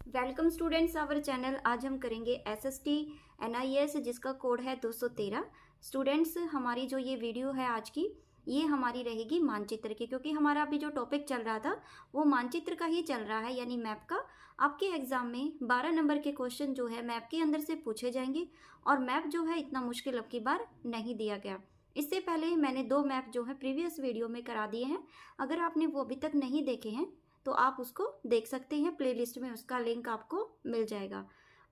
Welcome students our channel. आज हम करेंगे एसएसटी एनआईएस जिसका कोड है 213। स्टूडेंट्स हमारी जो ये वीडियो है आज की, ये हमारी रहेगी मानचित्र की, क्योंकि हमारा अभी जो टॉपिक चल रहा था वो मानचित्र का ही चल रहा है, यानी मैप का। आपके एग्जाम में 12 नंबर के क्वेश्चन जो है मैप के अंदर से पूछे जाएंगे, और मैप जो है इतना मुश्किल अब की बार नहीं दिया गया। इससे पहले मैंने 2 मैप जो है प्रीवियस वीडियो में करा दिए हैं। अगर आपने वो अभी तक नहीं देखे हैं तो आप उसको देख सकते हैं, प्लेलिस्ट में उसका लिंक आपको मिल जाएगा।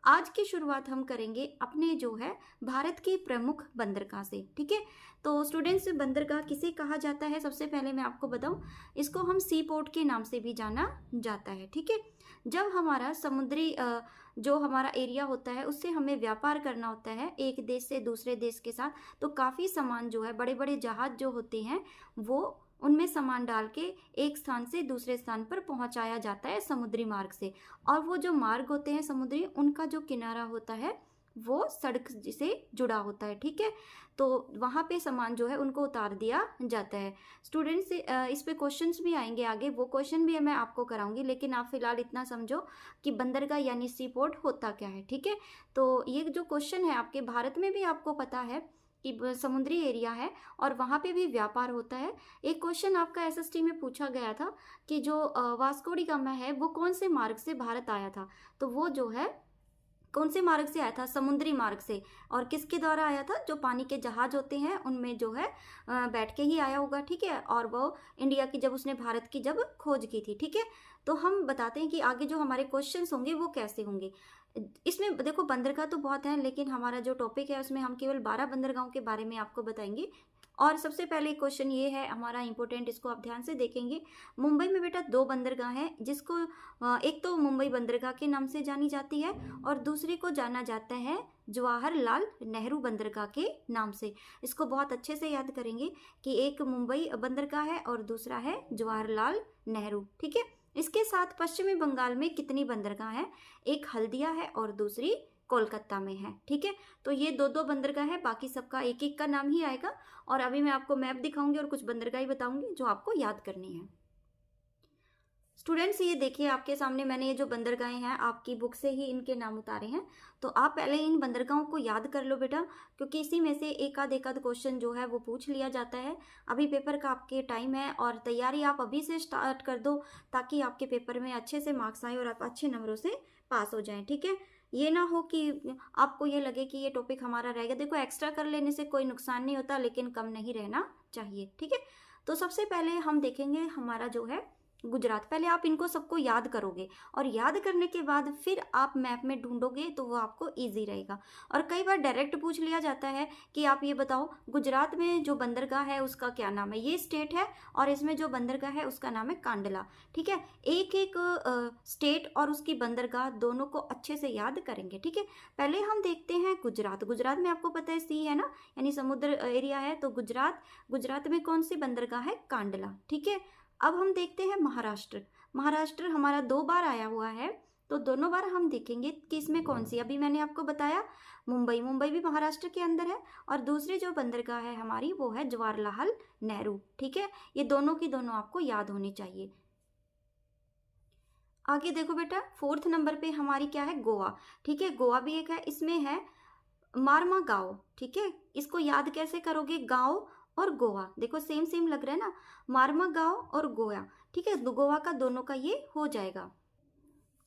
आज की शुरुआत हम करेंगे अपने जो है भारत की प्रमुख बंदरगाह से। ठीक है, तो स्टूडेंट्स बंदरगाह किसे कहा जाता है, सबसे पहले मैं आपको बताऊं, इसको हम सी पोर्ट के नाम से भी जाना जाता है। ठीक है, जब हमारा समुद्री जो हमारा एरिया होता है उससे हमें व्यापार करना होता है एक देश से दूसरे देश के साथ, तो काफ़ी सामान जो है, बड़े बड़े जहाज जो होते हैं वो उनमें सामान डाल के एक स्थान से दूसरे स्थान पर पहुंचाया जाता है समुद्री मार्ग से। और वो जो मार्ग होते हैं समुद्री, उनका जो किनारा होता है वो सड़क से जुड़ा होता है। ठीक है, तो वहाँ पे सामान जो है उनको उतार दिया जाता है। स्टूडेंट्स इस पे क्वेश्चंस भी आएंगे आगे, वो क्वेश्चन भी मैं आपको कराऊंगी, लेकिन आप फिलहाल इतना समझो कि बंदरगाह यानी सी पोर्ट होता क्या है। ठीक है, तो ये जो क्वेश्चन है आपके भारत में भी आपको पता है कि समुद्री एरिया है और वहाँ पे भी व्यापार होता है। एक क्वेश्चन आपका एसएसटी में पूछा गया था कि जो वास्को डी गामा है वो कौन से मार्ग से भारत आया था, तो वो जो है कौन से मार्ग से आया था, समुद्री मार्ग से। और किसके द्वारा आया था, जो पानी के जहाज होते हैं उनमें जो है बैठ के ही आया होगा। ठीक है, और वो इंडिया की जब उसने भारत की जब खोज की थी। ठीक है, तो हम बताते हैं कि आगे जो हमारे क्वेश्चंस होंगे वो कैसे होंगे। इसमें देखो बंदरगाह तो बहुत हैं, लेकिन हमारा जो टॉपिक है उसमें हम केवल 12 बंदरगाहों के बारे में आपको बताएंगे। और सबसे पहले क्वेश्चन ये है हमारा इंपॉर्टेंट, इसको आप ध्यान से देखेंगे। मुंबई में बेटा 2 बंदरगाह हैं, जिसको एक तो मुंबई बंदरगाह के नाम से जानी जाती है और दूसरी को जाना जाता है जवाहरलाल नेहरू बंदरगाह के नाम से। इसको बहुत अच्छे से याद करेंगे कि एक मुंबई बंदरगाह है और दूसरा है जवाहरलाल नेहरू। ठीक है, इसके साथ पश्चिमी बंगाल में कितनी बंदरगाह हैं, एक हल्दिया है और दूसरी कोलकाता में है। ठीक है, तो ये 2 बंदरगाह है, बाकी सबका एक एक का नाम ही आएगा। और अभी मैं आपको मैप दिखाऊंगी और कुछ बंदरगाह ही बताऊंगी जो आपको याद करनी है। स्टूडेंट्स ये देखिए आपके सामने मैंने ये जो बंदरगाहें हैं आपकी बुक से ही इनके नाम उतारे हैं, तो आप पहले इन बंदरगाहों को याद कर लो बेटा, क्योंकि इसी में से एक आध क्वेश्चन जो है वो पूछ लिया जाता है। अभी पेपर का आपके टाइम है और तैयारी आप अभी से स्टार्ट कर दो, ताकि आपके पेपर में अच्छे से मार्क्स आए और आप अच्छे नंबरों से पास हो जाएं। ठीक है, ये ना हो कि आपको ये लगे कि ये टॉपिक हमारा रहेगा। देखो एक्स्ट्रा कर लेने से कोई नुकसान नहीं होता, लेकिन कम नहीं रहना चाहिए। ठीक है, तो सबसे पहले हम देखेंगे हमारा जो है गुजरात। पहले आप इनको सबको याद करोगे और याद करने के बाद फिर आप मैप में ढूंढोगे तो वो आपको इजी रहेगा। और कई बार डायरेक्ट पूछ लिया जाता है कि आप ये बताओ गुजरात में जो बंदरगाह है उसका क्या नाम है। ये स्टेट है और इसमें जो बंदरगाह है उसका नाम है कांडला। ठीक है, एक एक स्टेट और उसकी बंदरगाह दोनों को अच्छे से याद करेंगे। ठीक है, पहले हम देखते हैं गुजरात। गुजरात में आपको पता है सी है ना, यानी समुद्र एरिया है, तो गुजरात में कौन सी बंदरगाह है, कांडला। ठीक है, अब हम देखते हैं महाराष्ट्र। महाराष्ट्र हमारा 2 बार आया हुआ है, तो दोनों बार हम देखेंगे कि इसमें कौन सी। अभी मैंने आपको बताया मुंबई भी महाराष्ट्र के अंदर है, और दूसरी जो बंदरगाह है हमारी वो है जवाहरलाल नेहरू। ठीक है, ये दोनों की दोनों आपको याद होनी चाहिए। आगे देखो बेटा 4th नंबर पे हमारी क्या है, गोवा। ठीक है, गोवा भी एक है, इसमें है मारमा गांव। ठीक है, इसको याद कैसे करोगे, गांव और गोवा देखो सेम सेम लग रहा है ना, मारमा गांव और गोवा। ठीक है, गोवा का दोनों का ये हो जाएगा,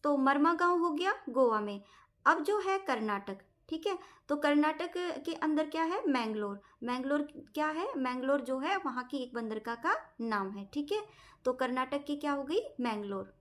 तो मरमा गांव हो गया गोवा में। अब जो है कर्नाटक। ठीक है, तो कर्नाटक के अंदर क्या है, मैंगलोर। मैंगलोर क्या है, मैंगलोर जो है वहाँ की एक बंदरगाह का नाम है। ठीक है, तो कर्नाटक की क्या हो गई, मैंगलोर।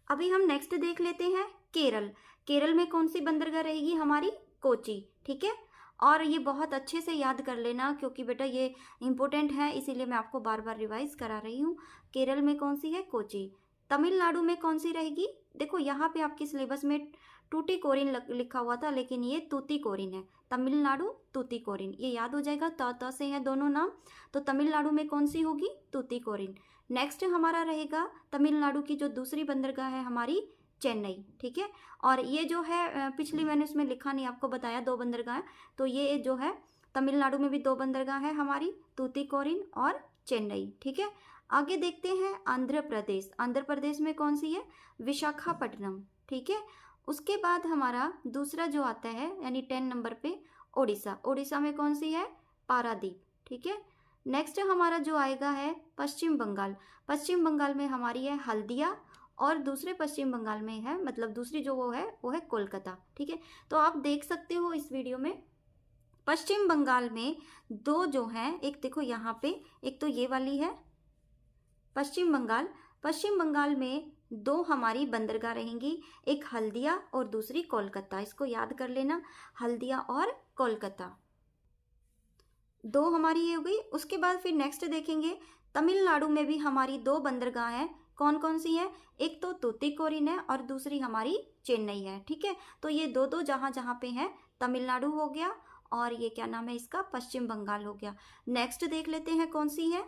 अभी हम नेक्स्ट देख लेते हैं केरल। केरल में कौन सी बंदरगाह रहेगी हमारी, कोची। ठीक है, और ये बहुत अच्छे से याद कर लेना, क्योंकि बेटा ये इंपॉर्टेंट है, इसीलिए मैं आपको बार बार रिवाइज करा रही हूँ। केरल में कौन सी है, कोची। तमिलनाडु में कौन सी रहेगी, देखो यहाँ पे आपकी सिलेबस में टूटीकोरिन लिखा हुआ था, लेकिन ये तूतीकोरिन है। तमिलनाडु तूतीकोरिन, ये याद हो जाएगा, त से हैं दोनों नाम, तो तमिलनाडु में कौन सी होगी, तूतीकोरिन। नेक्स्ट हमारा रहेगा तमिलनाडु की जो दूसरी बंदरगाह है हमारी, चेन्नई। ठीक है, और ये जो है पिछली मैंने उसमें लिखा नहीं, आपको बताया 2 बंदरगाह, तो ये जो है तमिलनाडु में भी 2 बंदरगाह है हमारी, तूतीकोरिन और चेन्नई। ठीक है, आगे देखते हैं आंध्र प्रदेश। आंध्र प्रदेश में कौन सी है? विशाखापट्टनम। ठीक है। उसके बाद हमारा दूसरा जो आता है यानी 10 नंबर पे ओडिशा। ओडिशा में कौन सी है? पारादीप। ठीक है। नेक्स्ट हमारा जो आएगा है पश्चिम बंगाल। पश्चिम बंगाल में हमारी है हल्दिया, और दूसरे पश्चिम बंगाल में है, मतलब दूसरी जो वो है कोलकाता। ठीक है। तो आप देख सकते हो इस वीडियो में पश्चिम बंगाल में दो जो हैं, एक देखो यहाँ पे, एक तो ये वाली है पश्चिम बंगाल। पश्चिम बंगाल में दो हमारी बंदरगाह रहेंगी, एक हल्दिया और दूसरी कोलकाता। इसको याद कर लेना, हल्दिया और कोलकाता दो हमारी ये हो गई। उसके बाद फिर नेक्स्ट देखेंगे तमिलनाडु में भी हमारी दो बंदरगाह हैं। कौन कौन सी है? एक तो तूतीकोरिन है और दूसरी हमारी चेन्नई है। ठीक है। तो ये दो दो जहाँ जहाँ पे हैं, तमिलनाडु हो गया और ये क्या नाम है इसका, पश्चिम बंगाल हो गया। नेक्स्ट देख लेते हैं कौन सी है।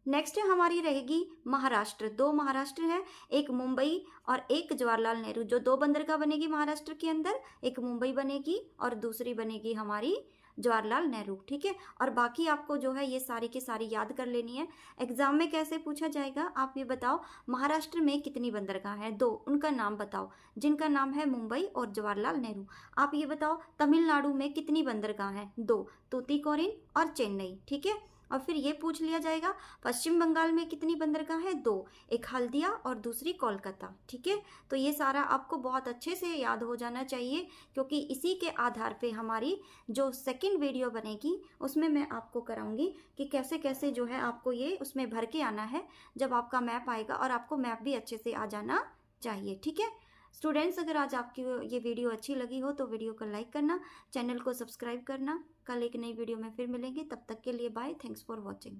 नेक्स्ट हमारी रहेगी महाराष्ट्र। दो महाराष्ट्र है, एक मुंबई और एक जवाहरलाल नेहरू। जो दो बंदरगाह बनेगी महाराष्ट्र के अंदर, एक मुंबई बनेगी और दूसरी बनेगी हमारी जवाहरलाल नेहरू। ठीक है। और बाकी आपको जो है ये सारी की सारी याद कर लेनी है। एग्जाम में कैसे पूछा जाएगा, आप ये बताओ महाराष्ट्र में कितनी बंदरगाह है? दो, उनका नाम बताओ, जिनका नाम है मुंबई और जवाहरलाल नेहरू। आप ये बताओ तमिलनाडु में कितनी बंदरगाह है? दो, तूतीकोरिन और चेन्नई। ठीक है। और फिर ये पूछ लिया जाएगा पश्चिम बंगाल में कितनी बंदरगाह है? दो, एक हल्दिया और दूसरी कोलकाता। ठीक है। तो ये सारा आपको बहुत अच्छे से याद हो जाना चाहिए, क्योंकि इसी के आधार पे हमारी जो सेकंड वीडियो बनेगी उसमें मैं आपको कराऊंगी कि कैसे कैसे जो है आपको ये उसमें भर के आना है जब आपका मैप आएगा, और आपको मैप भी अच्छे से आ जाना चाहिए। ठीक है स्टूडेंट्स, अगर आज आपकी ये वीडियो अच्छी लगी हो तो वीडियो को लाइक करना, चैनल को सब्सक्राइब करना। कल एक नई वीडियो में फिर मिलेंगे, तब तक के लिए बाय। Thanks for watching.